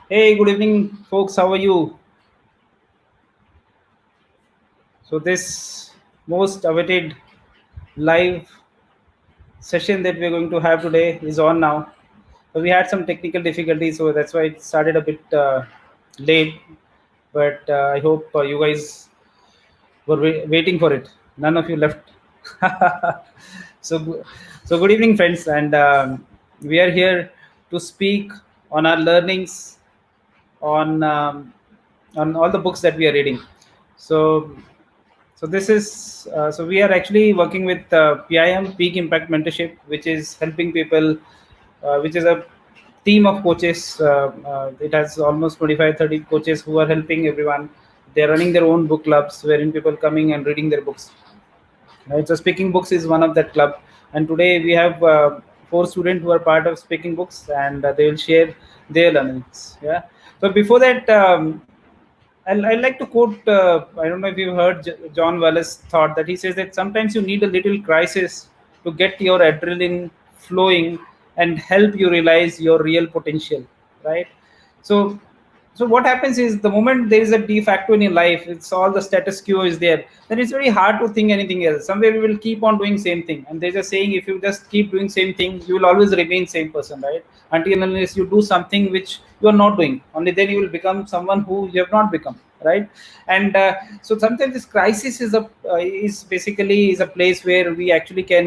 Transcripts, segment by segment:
Hey, good evening, folks. How are you? So, this most awaited live session that we're going to have today is on now. So, we had some technical difficulties, so that's why it started a bit late. But I hope you guys were waiting for it. None of you left. so, so good evening, friends, and we are here to speak on our learnings on all the books that we are reading. So this is so we are actually working with PIM Peak Impact Mentorship, which is helping people, which is a team of coaches. It has almost 25-30 coaches who are helping everyone. They're running their own book clubs wherein people coming and reading their books. Right, so speaking books is one of that club, and today we have four students who are part of speaking books, and they will share their learnings. Yeah. So before that, I like to quote. I don't know if you've heard John Wallace thought that he says that sometimes you need a little crisis to get your adrenaline flowing and help you realize your real potential. Right. So what happens is the moment there is a de facto in your life, it's all the status quo is there, then it's very hard to think anything else. Somewhere we will keep on doing same thing, and there's a saying, if you just keep doing same thing, you will always remain same person, right? Until and unless you do something which you are not doing, only then you will become someone who you have not become, right? And so sometimes this crisis is basically is a place where we actually can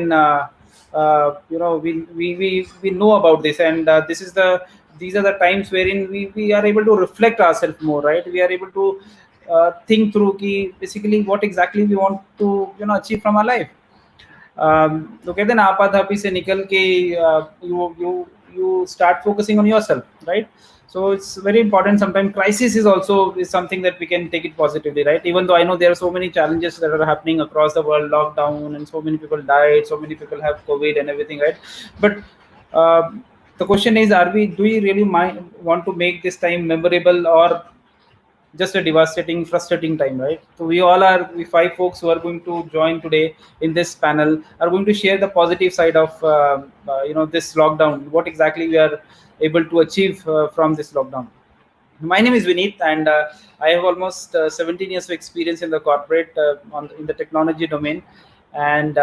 we know about this, and this is the these are the times wherein we are able to reflect ourselves more, right? We are able to think through ki basically what exactly we want to achieve from our life. तो कहते हैं ना आपाधापी से निकल के you start focusing on yourself, right? So it's very important. Sometimes crisis is something that we can take it positively, right? Even though I know there are so many challenges that are happening across the world, lockdown, and so many people died, so many people have COVID and everything, right? But uh, the question is, do we really want to make this time memorable, or just a devastating, frustrating time, right? So we five folks who are going to join today in this panel are going to share the positive side of this lockdown. What exactly we are able to achieve from this lockdown. My name is Vineet, and I have almost 17 years of experience in the corporate in the technology domain, and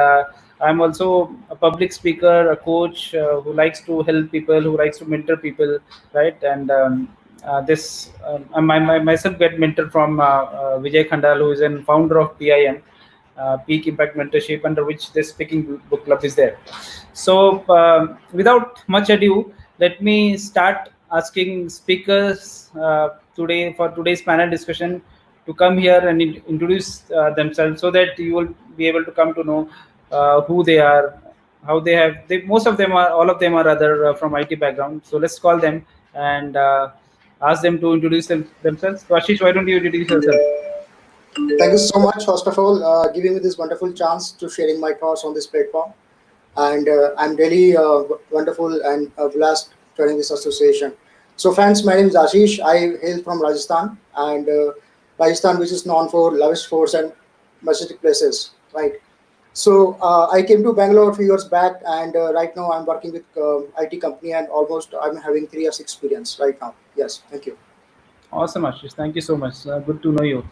I'm also a public speaker, a coach who likes to help people, who likes to mentor people, right? And myself get mentored from Vijay Khandal, who is a founder of PIM, Peak Impact Mentorship, under which this speaking book club is there. So without much ado, let me start asking speakers today for today's panel discussion to come here and introduce themselves, so that you will be able to come to know who they are, how most of them are, all of them are other from IT background. So let's call them and ask them to introduce themselves. So Ashish, why don't you introduce yourself? Thank you so much, first of all, giving me this wonderful chance to sharing my thoughts on this platform. And I'm really wonderful and blessed joining this association. So, friends, my name is Ashish. I hail from Rajasthan, and Rajasthan, which is known for lavish forts and majestic places, right? So, I came to Bangalore a few years back, and right now I'm working with IT company, and almost I'm having 3 years experience right now. Yes, thank you. Awesome, Ashish. Thank you so much. Good to know you.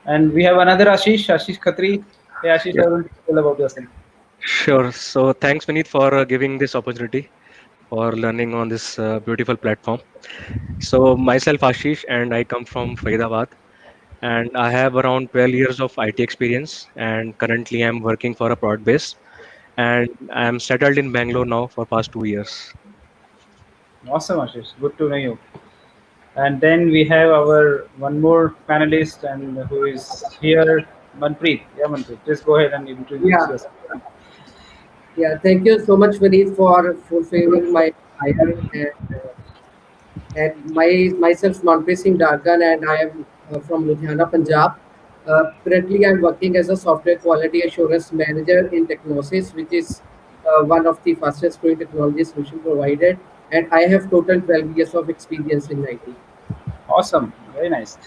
And we have another Ashish, Ashish Khatri. Hey, Ashish, Yeah, I will tell about yourself. sure. So thanks, Vineet, for giving this opportunity for learning on this beautiful platform. So myself, Ashish, and I come from Faridabad, and I have around 12 years of IT experience, and currently I'm working for a product base, and I'm settled in Bangalore now for past 2 years. Awesome, Ashish. Good to know you. And then we have our one more panelist, and who is here, Manpreet. Yeah, Manpreet. Just go ahead and introduce Yeah, yourself. Thank you so much, Vineet, for fulfilling my desire. And myself, Manpreet Singh Dargan, and I am from Ludhiana, Punjab. Currently, I'm working as a software quality assurance manager in Technosis, which is one of the fastest growing technology solution provided. And I have total 12 years of experience in IT. Awesome. Very nice.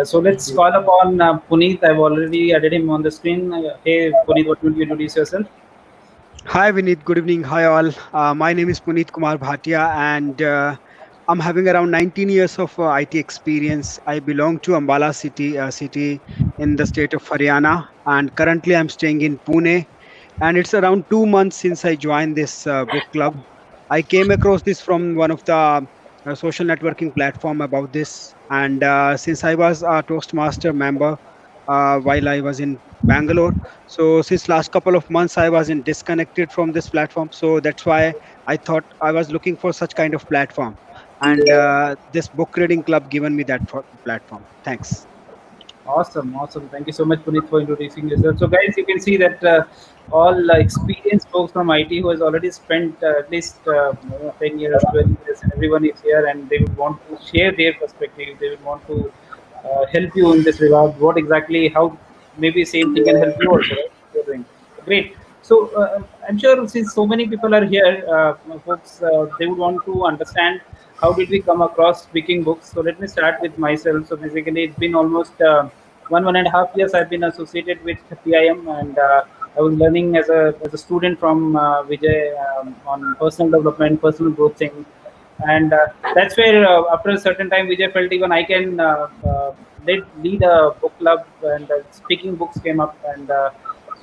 So Thank let's you. call upon Puneet. I've already added him on the screen. Hey, Puneet, what would you introduce yourself? Hi, Vineet. Good evening. Hi, all. My name is Puneet Kumar Bhatia, and I'm having around 19 years of IT experience. I belong to Ambala city, a city in the state of Haryana, and currently I'm staying in Pune. And it's around 2 months since I joined this book club. I came across this from one of the social networking platform about this, and since I was a Toastmaster member while I was in Bangalore, so since last couple of months I was in disconnected from this platform. So that's why I thought I was looking for such kind of platform, and this book reading club given me that platform. Thanks. Awesome, awesome. Thank you so much, Puneet, for introducing yourself. So, guys, you can see that all experienced folks from IT who has already spent at least 10 years, 12 years, and everyone is here and they would want to share their perspective. They would want to help you in this regard. What exactly, how maybe same thing can help you also, right? You're doing great. So, I'm sure since so many people are here, folks, they would want to understand how did we come across speaking books. So let me start with myself. So basically it's been almost 1.5 years I've been associated with PIM, and I was learning as a student from Vijay on personal development, personal growth thing. And that's where after a certain time Vijay felt even I can lead a book club, and speaking books came up. And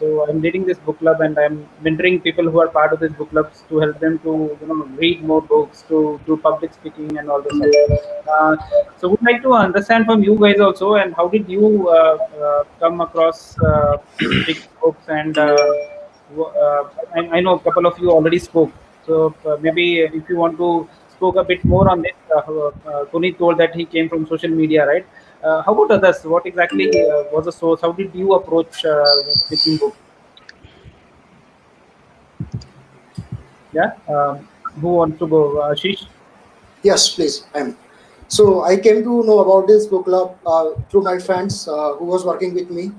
so I'm leading this book club, and I'm mentoring people who are part of this book clubs to help them to read more books, to do public speaking, and all this stuff. So would like to understand from you guys also, and how did you come across speaking books? And I know a couple of you already spoke, so maybe if you want to spoke a bit more on this. Puneet told that he came from social media, right? How about others? What exactly was the source? How did you approach speaking book? Yeah. Who wants to go? Ashish? Yes, please. So I came to know about this book club through my friends who was working with me.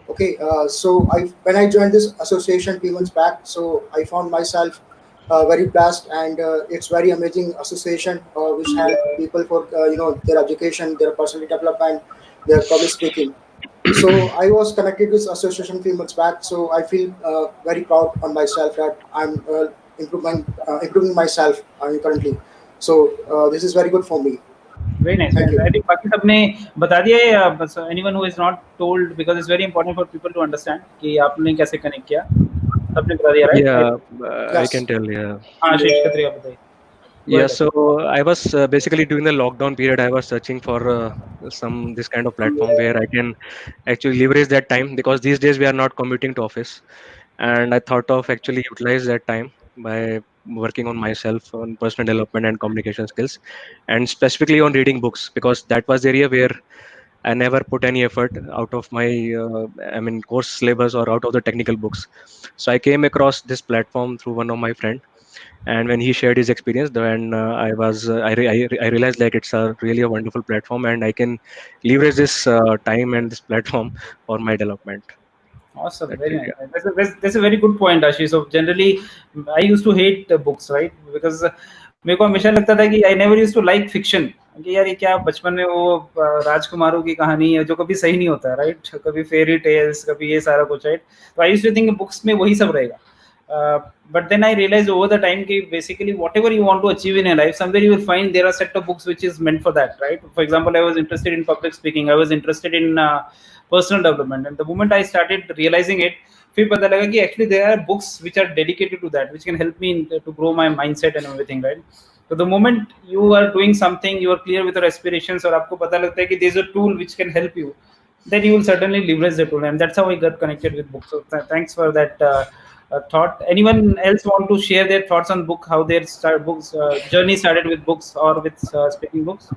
Okay, so when I joined this association 2 months back, so I found myself very blessed, and it's very amazing association which help people for their education, their personal development, their public speaking. So I was connected with association 2 months back. So I feel very proud on myself that I'm improving myself currently. So this is very good for me. Very nice. Very Thank nice. you. I think बाकी सबने बता दिया है, बस anyone who is not told, because it's very important for people to understand कि आपने कैसे connect किया. सबने बता दिया, right? Yeah, I can Yes. tell. Yeah. हाँ, आशीष खत्री आप बताइए. Go Yeah, ahead. so I was basically during the lockdown period, I was searching for some this kind of platform where I can actually leverage that time, because these days we are not commuting to office, and I thought of actually utilize that time by working on myself on personal development and communication skills, and specifically on reading books, because that was the area where I never put any effort out of my course syllabus or out of the technical books. So I came across this platform through one of my friend, and when he shared his experience, then I realized like it's a really a wonderful platform, and I can leverage this time and this platform for my development. Awesome, That's very it. nice. Yeah. That's a very good point, Ashi. So generally, I used to hate books, right? Because मेरे को हमेशा लगता था कि I never used to like fiction. कि यार ये क्या बचपन में वो राजकुमारों की कहानी है जो कभी सही नहीं होता है, right? कभी fairy tales, कभी ये सारा कुछ, right? तो I used to think books में वही सब रहेगा. But then I realized over the time that basically whatever you want to achieve in your life, somewhere you will find there are set of books which is meant for that, right? For example, I was interested in public speaking. I was interested in personal development, and the moment I started realizing it, फिर पता लगा कि actually there are books which are dedicated to that, which can help me to grow my mindset and everything, right? So the moment you are doing something, you are clear with your aspirations, और आपको पता लगता है कि there is a tool which can help you, then you will certainly leverage the tool, and that's how I got connected with books. So thanks for that thought. Anyone else want to share their thoughts on book? How their books journey started with books or with speaking books?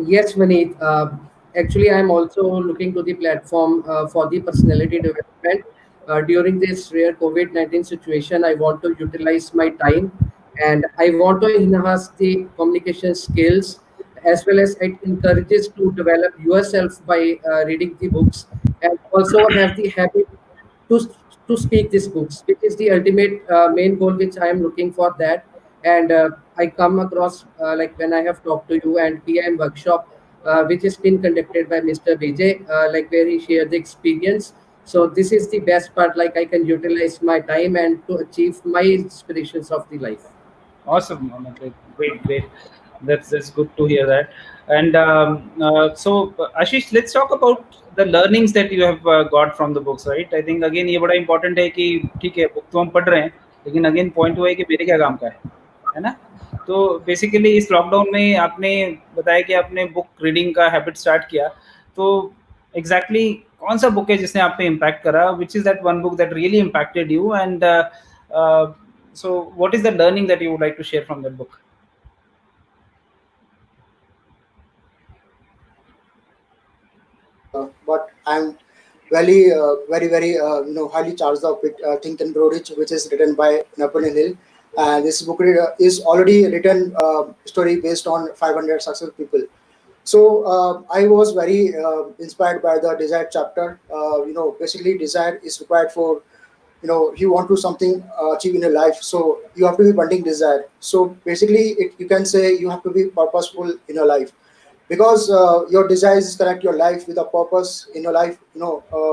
Yes, Maneet. Actually, I'm also looking to the platform for the personality development. During this rare COVID-19 situation, I want to utilize my time, and I want to enhance the communication skills, as well as it encourages to develop yourself by reading the books, and also have the habit to to speak these books, which is the ultimate main goal which I am looking for that. And I come across like when I have talked to you and PM workshop, which has been conducted by Mr. Vijay, like where he shared the experience. So this is the best part. Like I can utilize my time and to achieve my inspirations of the life. Awesome. Okay, great, great. That's good to hear that. And Ashish, let's talk about the learnings that you have got from the books, right? I think again ये बड़ा important है कि ठीक है book तो हम पढ़ रहे हैं लेकिन अगेन पॉइंट हुआ है कि मेरे क्या काम का है ना? तो बेसिकली इस लॉकडाउन में आपने बताया कि आपने बुक रीडिंग का हैबिट स्टार्ट किया, तो एग्जैक्टली कौन सा बुक है जिसने आप पे इम्पैक्ट करा, which is that one book that really impacted you, and so what is the learning that you would like to share from that book? But I'm very highly charged up with Think and Grow Rich, which is written by Napoleon Hill. And this book is already written story based on 500 successful people. So I was very inspired by the desire chapter. Basically, desire is required for you want to something achieve in your life. So you have to be wanting desire. So basically, you can say you have to be purposeful in your life because your desires connect your life with a purpose in your life.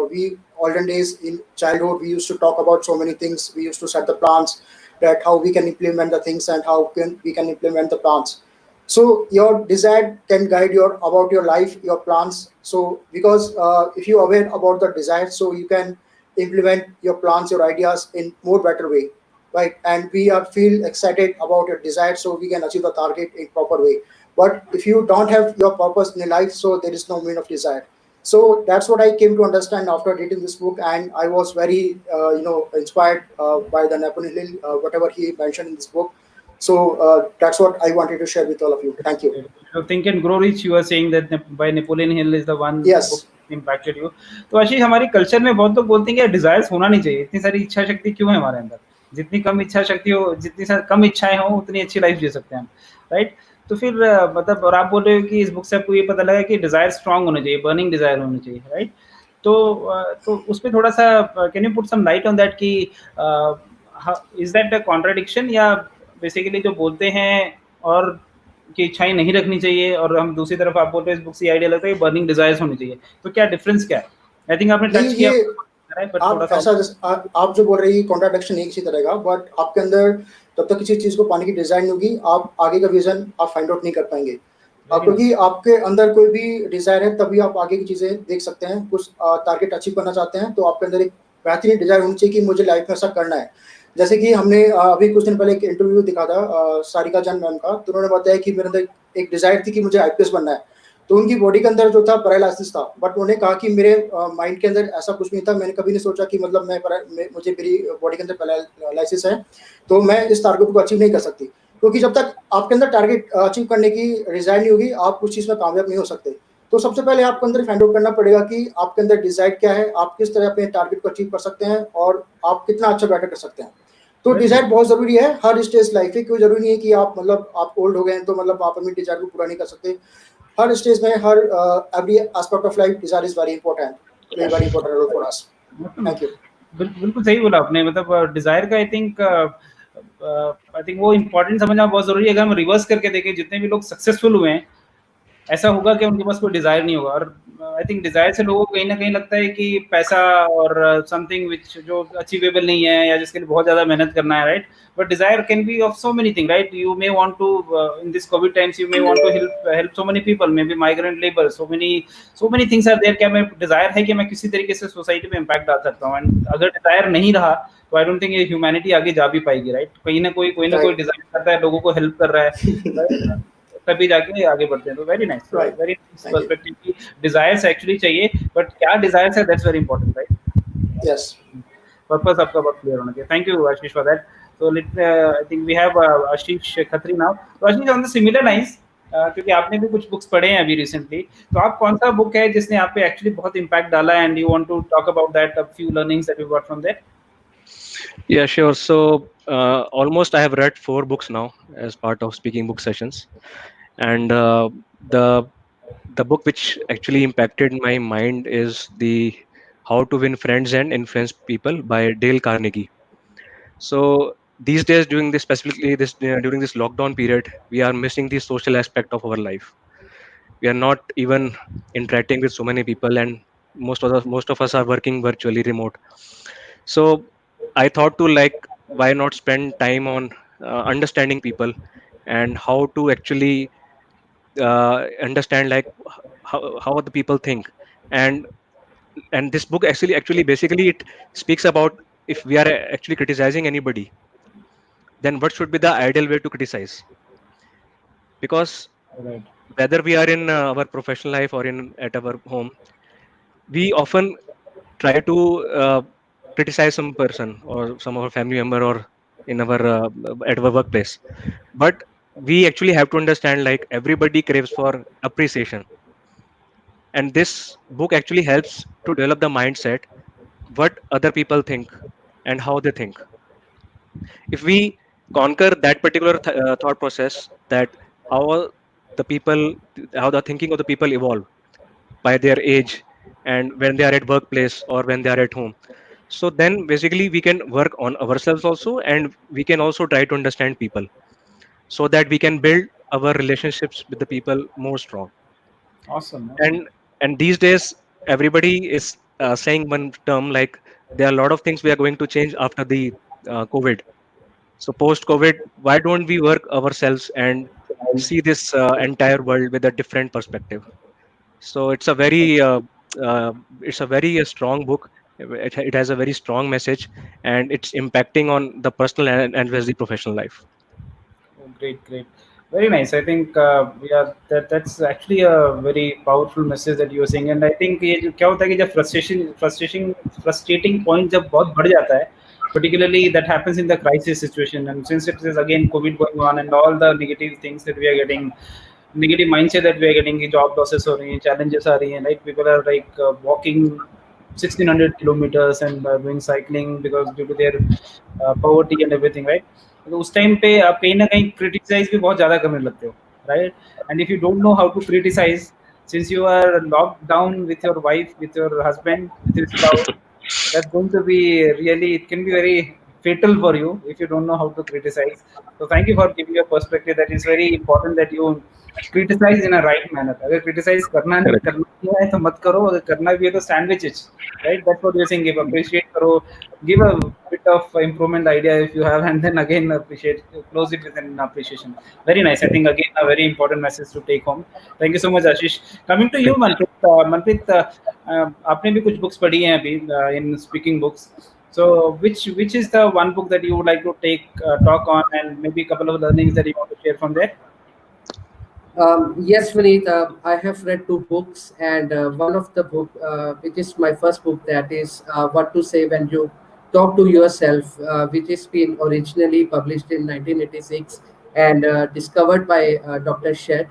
We olden days in childhood we used to talk about so many things. We used to set the plans that how we can implement the things and how can we can implement the plans. So your desire can guide your about your life, your plans. So because if you are aware about the desire, so you can implement your plans, your ideas in more better way, right? And we are feel excited about your desire, so we can achieve the target in proper way. But if you don't have your purpose in your life, so there is no meaning of desire. So that's what I came to understand after reading this book, and I was very inspired by the Napoleon Hill, whatever he mentioned in this book. So that's what I wanted to share with all of you. Thank you. So Think and Grow Rich, you are saying that by Napoleon Hill is the one book Yes. impacted you. तो आशीष, हमारी culture में बहुत लोग बोलते हैं कि desires होना नहीं चाहिए, इतनी सारी इच्छा शक्ति क्यों है हमारे अंदर? जितनी कम इच्छा शक्ति हो, जितनी कम इच्छाएं हो, उतनी अच्छी लाइफ जी सकते हैं हम, राइट? तो फिर मतलब और आप बोल रहे हो कि इस बुक से आपको ये पता लगा कि डिजायर स्ट्रांग होने चाहिए, बर्निंग डिजायर होनी चाहिए, राइट? तो उस पे थोड़ा सा can you put some light on that कि इज दैट अ कॉन्ट्राडिक्शन, या बेसिकली जो बोलते हैं और की इच्छाएं नहीं रखनी चाहिए, और हम दूसरी तरफ आप बोलते हैं इस बुक से आइडिया लगता है कि बर्निंग डिजायर्स होनी चाहिए, तो क्या डिफरेंस क्या है? आई थिंक आपने नहीं, टच किया ये बट थोड़ा आप सा। ऐसा आप जो बोल रहे हैं कॉन्ट्राडिक्शन एक ही तरह का, बट आपके अंदर तब तक किसी चीज को पाने की डिजाइन नहीं होगी, आप आगे का विजन आप फाइंड आउट नहीं कर पाएंगे। वेरी क्योंकि नाइस। आपके अंदर कोई भी डिजायर है तभी आप आगे की चीजें देख सकते हैं। कुछ टारगेट अचीव करना चाहते हैं तो आपके अंदर एक बेहतरीन डिजायर होनी चाहिए कि मुझे लाइफ में ऐसा करना है। जैसे कि हमने अभी कुछ दिन पहले एक इंटरव्यू दिखा था सारिका जान मैम का, तो उन्होंने बताया कि मेरे अंदर एक डिजायर थी कि मुझे आईपीएस बनना है। तो उनकी बॉडी के अंदर जो था पैरालिसिस था, बट उन्होंने कहा कि मेरे माइंड के अंदर ऐसा कुछ नहीं था। मैंने कभी नहीं सोचा कि मतलब मुझे मेरी बॉडी के अंदर पैरालिसिस है तो मैं इस टारगेट को अचीव नहीं कर सकती। क्योंकि जब तक आपके अंदर टारगेट अचीव करने की डिजायर नहीं होगी, आप उस चीज में कामयाब नहीं हो सकते। तो सबसे पहले आपको अंदर फाइंड आउट करना पड़ेगा कि आपके अंदर डिजायर क्या है, आप किस तरह अपने टारगेट को अचीव कर सकते हैं और आप कितना अच्छा बेटर कर सकते हैं। तो डिजायर बहुत जरूरी है हर स्टेज लाइफ में। कोई जरूरी नहीं है कि आप मतलब आप ओल्ड हो गए हैं तो मतलब आप अपनी डिजायर को पूरा नहीं कर सकते। हर स्टेज में हर every aspect of life desire is very important, play very important role for us. मतलब थैंक यू। बिल्कुल सही बोला आपने, मतलब डिजायर का आई थिंक वो इम्पोर्टेंट समझना बहुत जरूरी है। अगर हम रिवर्स करके देखें, जितने भी लोग सक्सेसफुल हुए हैं, ऐसा होगा कि उनके पास कोई डिजायर नहीं होगा। और आई थिंक डिजायर से लोगों को कहीं ना कहीं लगता है कि पैसा और समथिंग विच जो अचीवेबल नहीं है या जिसके लिए बहुत ज्यादा मेहनत करना है, right? But desire can be of so many thing, right? You may want to in this COVID times you may want to help help so many people, may be migrant labour, so many things are there. क्या मैं Dzire है कि मैं किसी तरीके से society में impact डाल सकता हूँ, एंड अगर डिजायर नहीं रहा तो आई डोंट थिंक ये ह्यूमैनिटी आगे जा भी पाएगी, राइट? कहीं ना कोई राइट। डिजायर करता है, लोगों को हेल्प कर रहा है, right? तभी जाके आगे बढ़ते हैं। तो very nice, right. Very nice thank you. Perspective की डिजायर्स एक्चुअली चाहिए, बट क्या डिजायर्स है, that's very important, right? Yes. Purpose आपका बहुत क्लियर होना चाहिए। Thank you Ashish for that. तो let I think we have Ashish Khatri now. तो Ashish, on the similar lines, क्योंकि आपने भी कुछ बुक्स पढ़े हैं अभी रिसेंटली, तो आप कौन सा बुक है जिसने आप पे एक्चुअली बहुत इम्पैक्ट डाला है, and you want to talk about that, a few learnings that you got from there? Yeah, sure. So almost I have read 4 books now as part of speaking book sessions, and the the book which actually impacted my mind is the How to Win Friends and Influence People by Dale Carnegie. So these days, during this lockdown period, we are missing the social aspect of our life. We are not even interacting with so many people, and most of us are working virtually remote. So I thought to, like, why not spend time on understanding people, and how to actually understand like how other people think. And and this book actually basically it speaks about, if we are actually criticizing anybody, then what should be the ideal way to criticize. Because Right. whether we are in our professional life or in at our home, we often try to criticize some person or some of our family member, or in our at our workplace. But we actually have to understand, like, everybody craves for appreciation, and this book actually helps to develop the mindset what other people think and how they think. If we conquer that particular thought process, that how the people, how the thinking of the people evolve by their age, and when they are at workplace or when they are at home, so then basically we can work on ourselves also, and we can also try to understand people, so that we can build our relationships with the people more strong. Awesome. Awesome. And these days everybody is saying one term, like, there are a lot of things we are going to change after the COVID. So post COVID, why don't we work ourselves and see this entire world with a different perspective? So uh, it's a very strong book. It has a very strong message, and it's impacting on the personal and as the professional life. Oh, great, great. Very nice. I think we are that's actually a very powerful message that you are saying. And I think ये जो क्या होता है कि जब frustrating point जब बहुत बढ़ जाता है, particularly that happens in the crisis situation. And since it is again COVID going on and all the negative things that we are getting, negative mindset that we are getting, कि job losses हो रही हैं, challenges आ रही हैं, right? People are like walking 1600 kilometers and doing cycling because due to their poverty and everything, right? तो उस time पे आप कहीं ना कहीं क्रिटिसाइज भी बहुत ज़्यादा करने लगते हो, right? And if you don't know how to criticise, since you are locked down with your wife, with your husband, with your spouse, that's going to be really, it can be very fatal for you if you don't know how to criticize. So thank you for giving your perspective. That is very important that you criticize in a right manner. अगर criticize Correct. करना ही है तो मत करो, अगर करना भी है तो sandwich it, right? That's what you're saying. Give appreciate करो, give a bit of improvement idea if you have, and then again appreciate, close it with an appreciation. Very nice. I think again a very important message to take home. Thank you so much, Ashish. Coming to you, Thank Manpreet. Manpreet, आपने भी कुछ books पढ़ी हैं अभी in speaking books. So which is the one book that you would like to take talk on, and maybe a couple of learnings that you want to share from there? Yes, Vineet, I have read two books, and one of the book, which is my first book, that is "What to Say When You Talk to Yourself," which is been originally published in 1986 and discovered by Dr. Shed,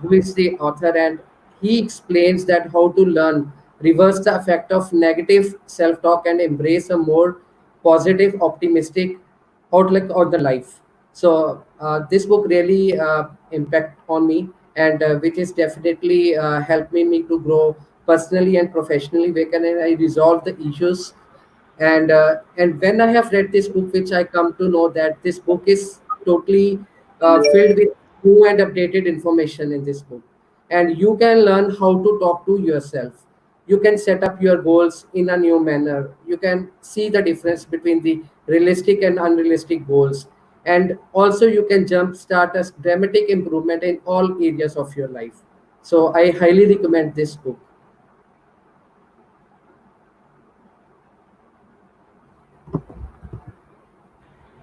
who is the author, and he explains that how to learn, reverse the effect of negative self-talk, and embrace a more positive, optimistic outlook on the life. So this book really impact on me, and which is definitely helping me to grow personally and professionally. Where can I resolve the issues? And when I have read this book, which I come to know that this book is totally filled with new and updated information in this book, and you can learn how to talk to yourself. You can set up your goals in a new manner. You can see the difference between the realistic and unrealistic goals, and also you can jumpstart a dramatic improvement in all areas of your life. So I highly recommend this book.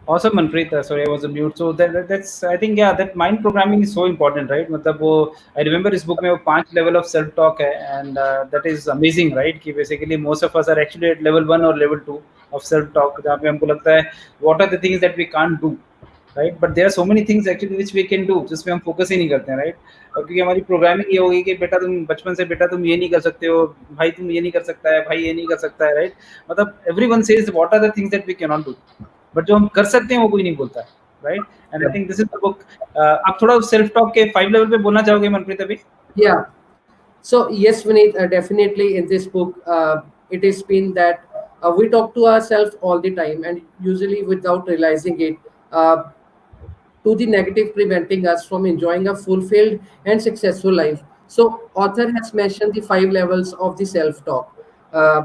Awesome, Manpreet. Sorry, I was on mute. So that's, I think, yeah, that mind programming is so important, right? मतलब वो, I remember इस book में वो 5 level of self talk है, and that is amazing, right? कि basically most of us are actually at level 1 or level 2 of self talk, जहाँ पे हमको लगता है what are the things that we can't do, right? But there are so many things actually which we can do, जिसमें हम focus ही नहीं करते हैं, right? और क्योंकि हमारी प्रोग्रामिंग ये होगी कि बेटा तुम बचपन से, बेटा तुम ये नहीं कर सकते हो, भाई तुम ये नहीं कर सकता है, भाई ये नहीं कर सकता है, राइट? मतलब everyone says what are the things that we can not do, but जो हम कर सकते हैं वो कोई नहीं बोलता है, right? And I think this is the book. आप थोड़ा सेल्फ टॉक के 5 लेवल पे बोलना चाहोगे, मनप्रीत, अभी? Yeah. So yes, Vineet, definitely in this book, it has been that we talk to ourselves all the time, and usually without realizing it, to the negative, preventing us from enjoying a fulfilled and successful life. So author has mentioned the 5 levels of the self-talk.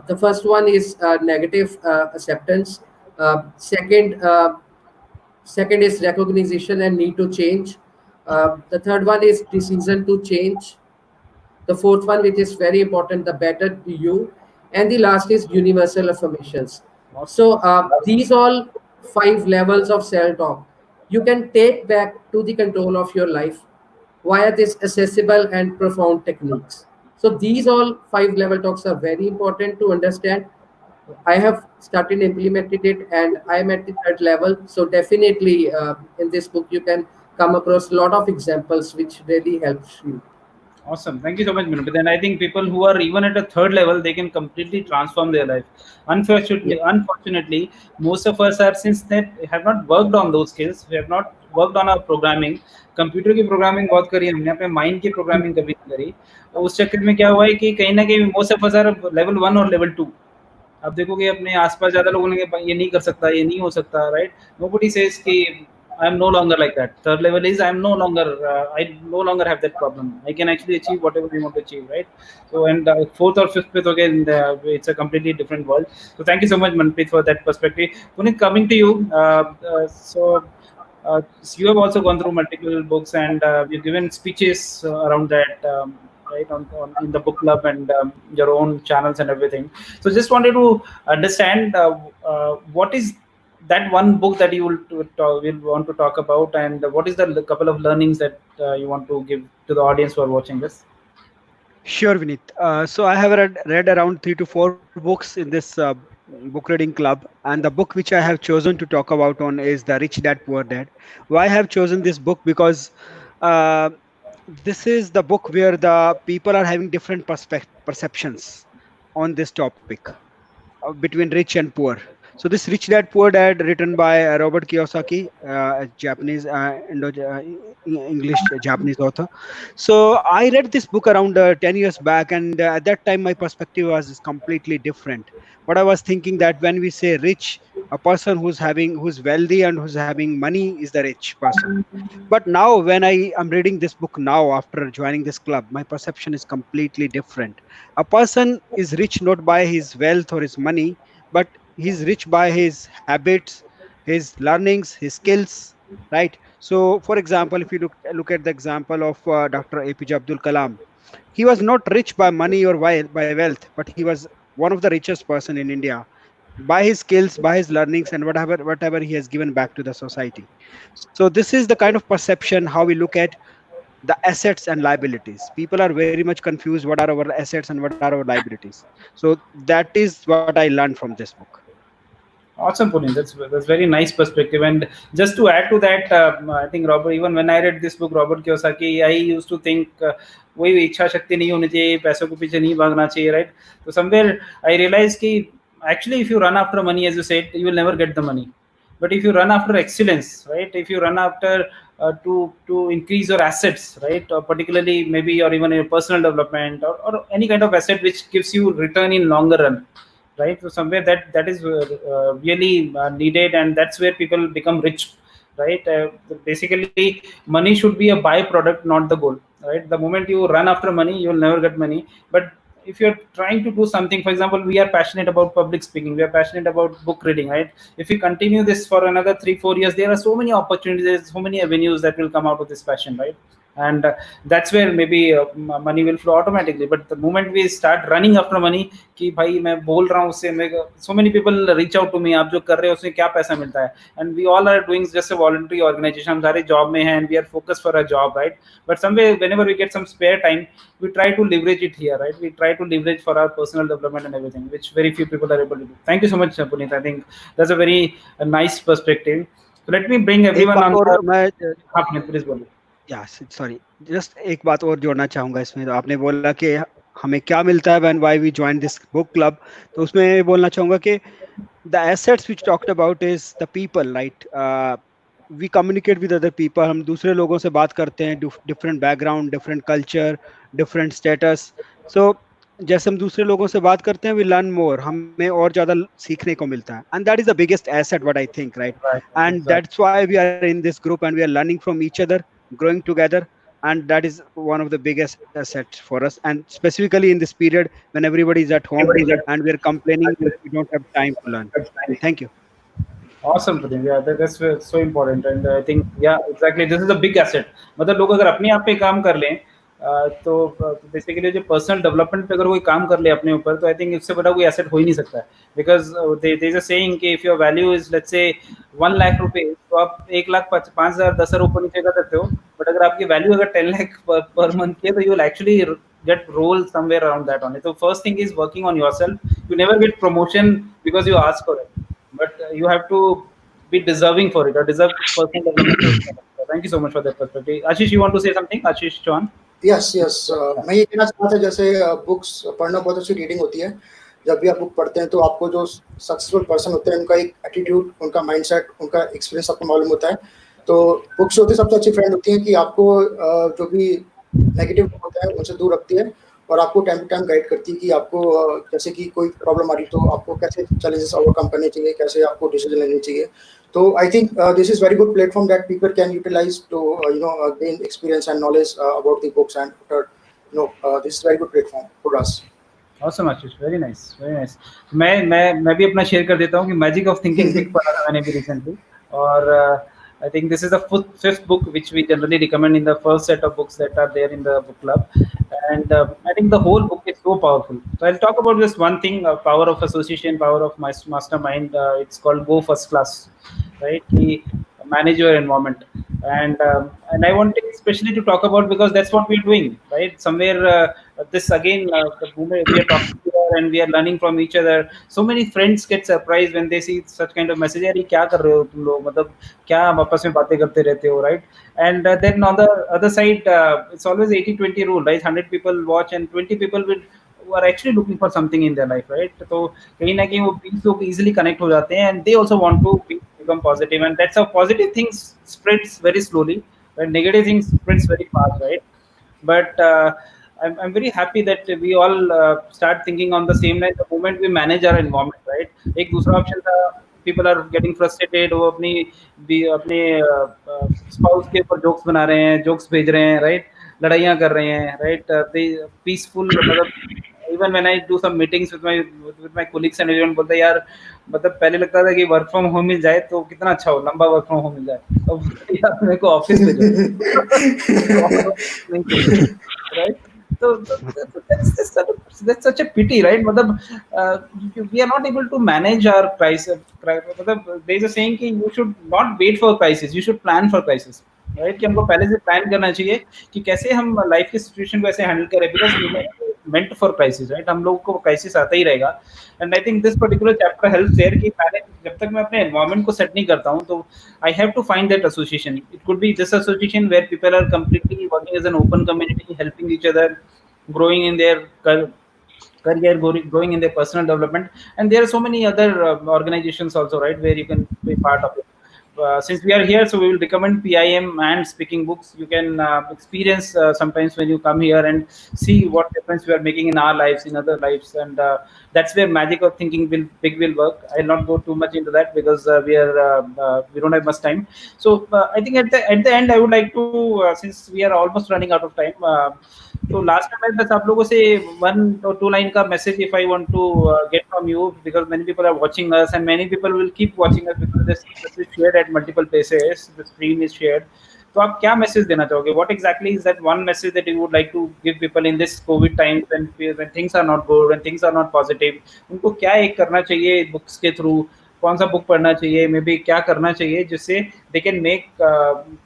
The first one is negative acceptance. Second, Second is recognition and need to change. The third one is decision to change. The fourth one, which is very important, the better you. And the last is universal affirmations. Awesome. So these all five levels of self-talk you can take back to the control of your life via this accessible and profound techniques. So these all five level talks are very important to understand. I have started implemented it, and I am at the third level. So definitely, in this book, you can come across a lot of examples which really helps you. Awesome. Thank you so much, Minupit. And I think people who are even at a third level, they can completely transform their life. Yeah. Unfortunately, most of us are since that have not worked on those skills. We have not worked on our programming. Computer की programming बहुत करी हमने, अपने mind की programming कभी नहीं करी। और उस चक्कर में क्या हुआ है कि कहीं ना कहीं most of us are level 1 और लेवल 2। आप देखोगे अपने आसपास ज्यादा लोगों ने ये नहीं कर सकता, ये नहीं हो सकता, राइट? नोबडी सेज कि I am no longer like that. Third level is I no longer have that problem. I can actually achieve whatever we want to achieve, right? So and fourth or fifth with again, it's a completely different world. So thank you so much, Manpreet, for that perspective. Puneet, coming to you, so you have also gone through multiple books and you've given speeches around that, right, in the book club and your own channels and everything. So just wanted to understand what is that one book that you will want to talk about, and what is the couple of learnings that you want to give to the audience who are watching this? Sure, Vinit. So I have read around 3 to 4 books in this book reading club, and the book which I have chosen to talk about on is the Rich Dad Poor Dad. Why I have chosen this book? Because uh, this is the book where the people are having different perceptions on this topic between rich and poor. So this Rich Dad Poor Dad, written by Robert Kiyosaki, a Japanese English Japanese author. So I read this book around 10 years back, and at that time my perspective was completely different. What I was thinking, that when we say rich, a person who's wealthy and who's having money is the rich person. But now when I am reading this book now after joining this club, my perception is completely different. A person is rich not by his wealth or his money, but he's rich by his habits, his learnings, his skills, right? So for example, if you look at the example of Dr. APJ Abdul Kalam, he was not rich by money or by wealth, but he was one of the richest person in India by his skills, by his learnings, and whatever he has given back to the society. So this is the kind of perception how we look at the assets and liabilities. People are very much confused what are our assets and what are our liabilities. So that is what I learned from this book. Awesome, Puneet. That's very nice perspective. And just to add to that, I think Robert. Even when I read this book, Robert Kiyosaki, I used to think वही इच्छा शक्ति नहीं होनी चाहिए, पैसों के पीछे नहीं भागना चाहिए, right? So somewhere I realized कि actually if you run after money, as you said, you will never get the money. But if you run after excellence, right? If you run after to increase your assets, right? Or particularly maybe or even your personal development or any kind of asset which gives you return in longer run, right? So somewhere that is really needed, and that's where people become rich, right? Basically money should be a byproduct, not the goal, right? The moment you run after money, you will never get money. But if you're trying to do something, for example, we are passionate about public speaking, we are passionate about book reading, right? If we continue this for another 3-4 years, there are so many opportunities, there's so many avenues that will come out of this passion, right? And that's where maybe money will flow automatically. But the moment we start running after money, कि भाई मैं बोल रहा हूँ उससे, so many people reach out to me, आप जो कर रहे हो उसमें क्या पैसा मिलता है? And we all are doing just a voluntary organization, हम सारे job में हैं and we are focused for a job, right? But somewhere whenever we get some spare time, we try to leverage it here, right? We try to leverage for our personal development and everything, which very few people are able to do. Thank you so much, Puneet. I think that's a very nice perspective. So let me bring एक everyone बात on और the. मैं हाँ, Puneet, please बोलिए. या sorry, just एक बात और जोड़ना चाहूंगा इसमें। तो आपने बोला कि हमें क्या मिलता है when why we join this book club, तो उसमें बोलना चाहूंगा कि the assets which talked about is the people, right? We communicate with other people, हम दूसरे लोगों से बात करते हैं, different background, different culture, different status. So जैसे हम दूसरे लोगों से बात करते हैं, we learn more, हमें और ज़्यादा सीखने को मिलता है, and that is the biggest asset what I think, right? Right, And exactly. that's why we are in this group and we are learning from each other, growing together, and that is one of the biggest assets for us, and specifically in this period when everybody is at home and we are complaining that we don't have time to learn. Thank you. Awesome, Pradeep. Yeah, that's so important, and I think yeah, exactly. This is a big asset. मतलब लोग अगर अपने आप पे काम कर लें, तो बेसिकली जो पर्सनल डेवलपमेंट पे अगर कोई काम कर ले अपने ऊपर, तो आई थिंक इससे बड़ा कोई एसेट हो ही नहीं सकता है. Because they is a saying कि if your value is let's say 1 lakh रुपए, तो आप 1 लाख 5,000 10,000 ऊपर नीचे कर सकते हो. बट अगर आपकी वैल्यू अगर 10 लाख पर मंथ की है, तो you will actually get roll somewhere around that only. So first thing is working on yourself. You never get promotion because you ask for it, but you have to be deserving for it or deserve personal development for it. Thank you so much for that perspective. Ashish, you want to say something? Ashish Chauhan? Yes yes, मैं ये कहना चाह रहा था, जैसे books पढ़ना बहुत अच्छी रीडिंग होती है. जब भी आप बुक पढ़ते हैं तो आपको जो सक्सेसफुल पर्सन होते हैं उनका एक एटीट्यूड, उनका माइंडसेट, उनका एक्सपीरियंस आपको मालूम होता है. तो बुक्स होती है सबसे अच्छी फ्रेंड होती हैं कि आपको जो भी नेगेटिव होता है उनसे दूर रखती है, और आपको टाइम टू टाइम गाइड करती है कि आपको जैसे कि कोई प्रॉब्लम आ रही तो आपको कैसे चैलेंजेस ओवरकम करने चाहिए, कैसे आपको डिसीजन लेने चाहिए. So I think this is very good platform that people can utilize to gain experience and knowledge about the books, and this is very good platform for us. Awesome, Ashish. Very nice, very nice. मैं भी अपना share कर देता हूँ कि magic of thinking pick पढ़ा था मैंने भी रिसेंटली. और I think this is the fifth book which we generally recommend in the first set of books that are there in the book club, and I think the whole book is so powerful. So I'll talk about just one thing: power of association, power of my mastermind. It's called Go First Class, right? He manage your environment, and I wanted especially to talk about because that's what we're doing, right? Somewhere this again, the moment we are talking together and we are learning from each other. So many friends get surprised when they see such kind of message. यार ये क्या कर रहे हो तुम लोग, मतलब क्या आप आपस में बातें करते रहते हो, right? And then on the other side, it's always 80-20 rule, right? 100 people watch and 20 people will who are actually looking for something in their life, right? तो कहीं ना कहीं वो 20 लोग easily connect हो जाते हैं, and they also want to become positive, and that's how positive things spreads very slowly, and negative things spreads very fast, right? But I'm very happy that we all start thinking on the same line the moment we manage our environment, right? एक दूसरा option था, people are getting frustrated, वो अपने spouse के ऊपर jokes बना रहे हैं, jokes भेज रहे हैं, right? लड़ाइयाँ कर रहे हैं, right? They peaceful, मतलब even when I do some meetings with my colleagues and everyone बोलता है यार, मतलब पहले लगता था कि वर्क फ्रॉम होम मिल जाए तो कितना अच्छा हो, लंबा वर्क फ्रॉम होम मिल जाए, अब यार मेरे को ऑफिस में जाओ. नहीं चाहिए, right? So that's such a pity, right? मतलब we are not able to manage our crisis. मतलब there is a saying कि you should not wait for crisis, you should plan for crisis, right? कि हमको पहले से plan करना चाहिए कि कैसे हम लाइफ की सिचुएशन को ऐसे हैंडल करें, because meant for crisis, right? हम लोग को क्राइसिस आता ही रहेगा. And I think this particular chapter helps there कि मैंने जब तक मैं अपने एनवायरनमेंट को सेट नहीं करता हूँ, तो I have to find that association. It could be this association where people are completely working as an open community, helping each other, growing in their career, growing in their personal development. And there are so many other organizations also, right, where you can be part of it. Since we are here, so we will recommend PIM and speaking books. You can experience sometimes when you come here and see what difference we are making in our lives, in other lives, and that's where magic of thinking will work. I'll not go too much into that because we don't have much time. So I think at the end, I would like to, since we are almost running out of time. तो last में मैं बस आप लोगों से 1 or 2 line का message if I want to get from you, because many people are watching us and many people will keep watching us because this is shared at multiple places, the stream is shared. तो आप क्या message देना चाहोगे? What exactly is that one message that you would like to give people in this Covid time when things are not good, when things are not positive? उनको क्या एक करना चाहिए बुक्स के थ्रू? कौन सा बुक पढ़ना चाहिए, मे बी क्या करना चाहिए जिससे they can make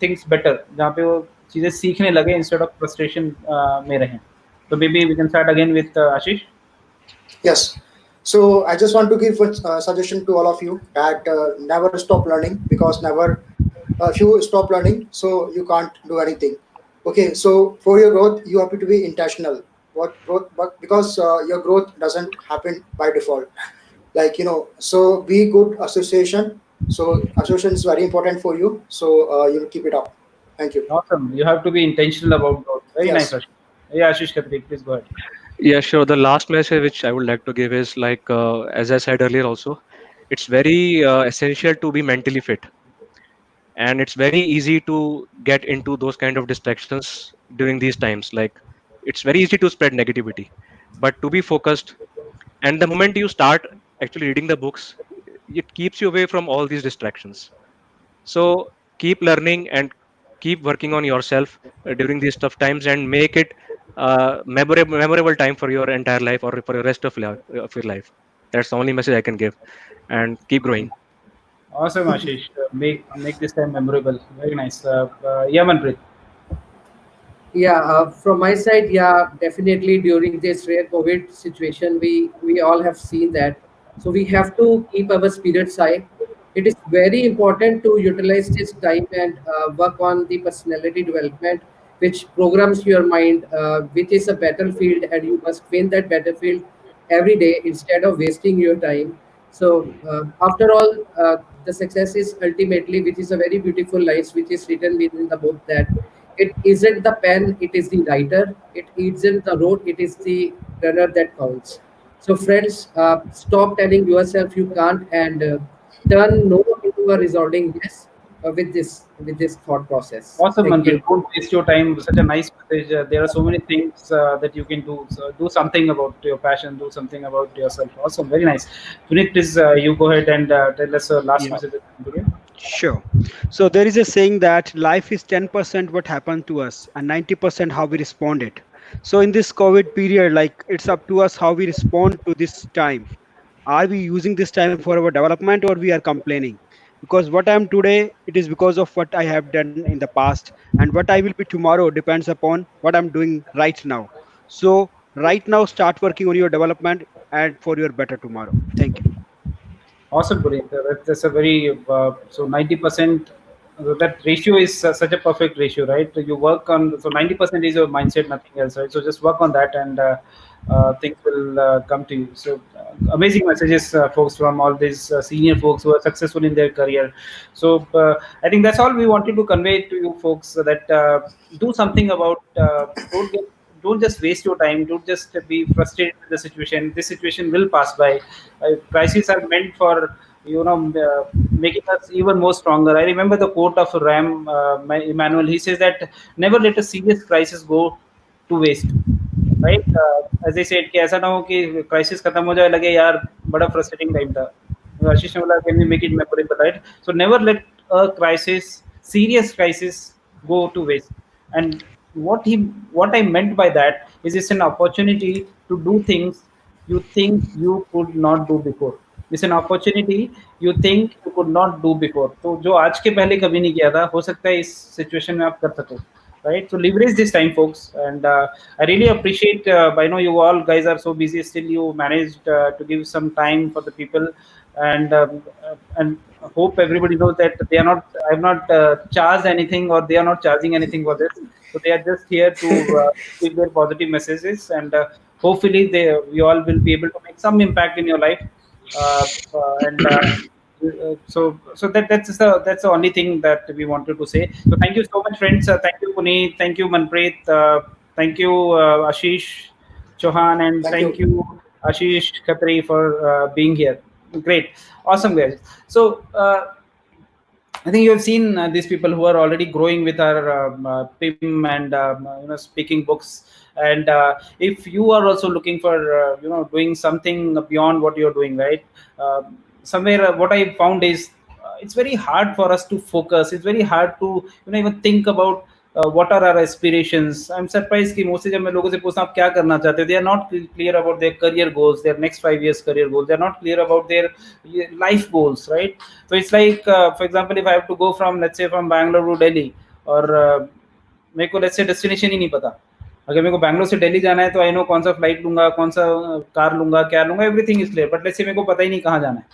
things better, जहाँ पे वो चीजें सीखने लगे इंस्टेड ऑफ फ्रस्ट्रेशन में रहें? So maybe we can start again with Ashish. Yes. So I just want to give a suggestion to all of you that never stop learning, because never, if you stop learning, so you can't do anything. Okay. So for your growth, you have to be intentional. What growth? But because your growth doesn't happen by default. Like so be good association. So association is very important for you. So you keep it up. Thank you. Awesome. You have to be intentional about growth. Very nice, Yes. Ashish. Yeah, Ashish Khatri, please go ahead. Yeah, sure. The last message which I would like to give is like, as I said earlier, also, it's very essential to be mentally fit, and it's very easy to get into those kind of distractions during these times. Like, it's very easy to spread negativity, but to be focused. And the moment you start actually reading the books, it keeps you away from all these distractions. So keep learning and keep working on yourself during these tough times, and make it memorable time for your entire life, or for the rest of your life. That's the only message I can give. And keep growing. Awesome, Ashish. Make this time memorable. Very nice. Yeah, Manpreet. Yeah, from my side, yeah, definitely during this rare COVID situation, we all have seen that. So we have to keep our spirits high. It is very important to utilize this time and work on the personality development, which programs your mind, which is a battlefield, and you must win that battlefield every day instead of wasting your time. So after all, the success is ultimately, which is a very beautiful lines, which is written within the book, that it isn't the pen, it is the writer. It isn't the road, it is the runner that counts. So, friends, stop telling yourself you can't, and turn no into a resounding yes with this thought process. Awesome, Thank you. Manpreet. Don't waste your time. Such a nice message. There are so many things that you can do. So do something about your passion. Do something about yourself. Awesome. Very nice. Puneet, please, you go ahead and tell us a last Yeah, message. Today. sure. So there is a saying that life is 10% what happened to us and 90% how we respond it. So in this COVID period, like it's up to us how we respond to this time. Are we using this time for our development or we are complaining? Because what I am today, it is because of what I have done in the past, and what I will be tomorrow depends upon what I'm doing right now. So right now, start working on your development and for your better tomorrow. Thank you. Awesome, Puneet. That's a very so 90%. That ratio is such a perfect ratio, right? You work on, so 90% is your mindset, nothing else, right? So just work on that, and things will come to you. So amazing messages, folks, from all these senior folks who are successful in their career. So I think that's all we wanted to convey to you folks, so that do something about. Don't just waste your time. Don't just be frustrated with the situation. This situation will pass by. Crises are meant for, making us even more stronger. I remember the quote of Ram Emmanuel. He says that never let a serious crisis go to waste. Right, as I said कि ऐसा ना हो कि crisis खत्म हो जाए लगे यार बड़ा फ्रस्ट्रेटिंग टाइम था. आशीष ने बोला can we make it memorable, right? So never let a crisis, serious crisis, go to waste. And what he what I meant by that is it's an opportunity to do things you think you could not do before. It's an opportunity you think you could not do before. तो जो आज के पहले कभी नहीं किया था, हो सकता है इस सिचुएशन में आप कर सको, right? So leverage this time, folks, and I really appreciate. I know you all guys are so busy, still you managed to give some time for the people, and hope everybody knows that they are not. I have not charged anything, or they are not charging anything for this. So they are just here to give their positive messages, and hopefully we all will be able to make some impact in your life. And that's the only thing that we wanted to say. So thank you so much, friends. Thank you, Puneet. Thank you, Manpreet. Thank you, Ashish Chauhan, and Thank thank you. you, Ashish Khatri, for being here. Great, awesome, guys. So I think you have seen these people who are already growing with our PIM and speaking books. And if you are also looking for doing something beyond what you're doing, right? Somewhere what I found is it's very hard for us to focus. It's very hard to even think about what are our aspirations. I'm surprised कि mostly जब मैं लोगों से पूछता हूँ आप क्या करना चाहते हो, they are not clear about their career goals, their next 5 years career goals. They are not clear about their life goals, right? So it's like, for example, if I have to go from, let's say, from Bangalore to Delhi, और मेरे को let's say destination ही नहीं पता. अगर मेरे को बैंगलोर से दिल्ली जाना है तो आई नो कौन सा फ्लाइट लूंगा, कौन सा कार लूंगा, क्या लूंगा, everything is clear. But let's say मेरे को पता ही नहीं कहाँ जाना है,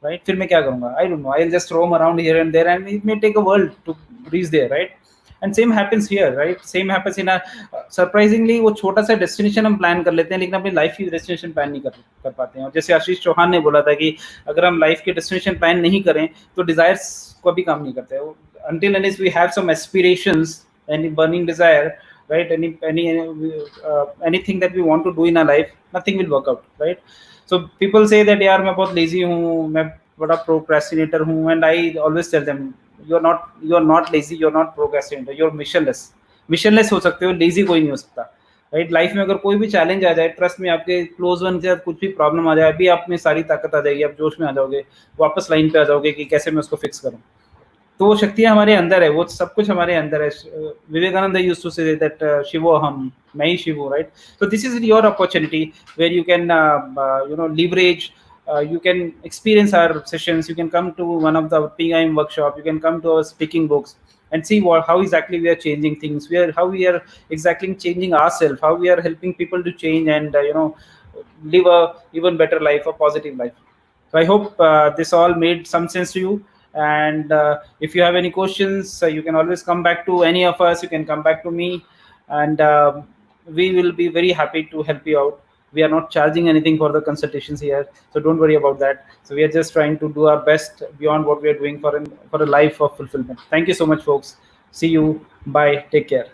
राइट? फिर मैं क्या करूंगा? I don't know. I will just roam around here and there, and it may take a world to reach there, right? And same happens here, right? Same happens in surprisingly वो छोटा सा destination हम plan कर लेते हैं, लेकिन अपनी life की डेस्टिनेशन प्लान नहीं कर पाते हैं. और जैसे आशीष चौहान ने बोला था कि अगर हम लाइफ के डेस्टिनेशन प्लान नहीं करें तो डिजायर्स कभी काम नहीं करते. until unless we have some aspirations, any burning desire, right? Anything that we want to do in our life, nothing will work out, right? So people say that यार मैं बहुत lazy हूँ, मैं बड़ा procrastinator हूँ, and I always tell them you're not lazy, you're not procrastinator, you're missionless. Missionless हो सकते हो, lazy कोई नहीं हो सकता, राइट। लाइफ में अगर कोई भी चैलेंज आ जाए, ट्रस्ट में आपके क्लोज वन के साथ कुछ भी प्रॉब्लम आ जाए, अभी आप में सारी ताकत आ जाएगी, आप जोश में आ जाओगे, वापस लाइन पे आ जाओगे कि कैसे मैं उसको फिक्स करूँ। तो वो शक्तियाँ हमारे अंदर है, वो सब कुछ हमारे अंदर है। Vivekananda used to say that शिवो हम, मैं ही शिव हूँ, right. So this is your opportunity where you can leverage, you can experience our sessions, you can come to one of the PIM workshop, you can come to our speaking books and see how exactly we are changing things, how we are exactly changing ourselves, how we are helping people to change and live a even better life, a positive life. So I hope this all made some sense to you. And if you have any questions, you can always come back to any of us. You can come back to me, and we will be very happy to help you out. We are not charging anything for the consultations here, so don't worry about that. So we are just trying to do our best beyond what we are doing for a life of fulfillment. Thank you so much, folks. See you. Bye. Take care.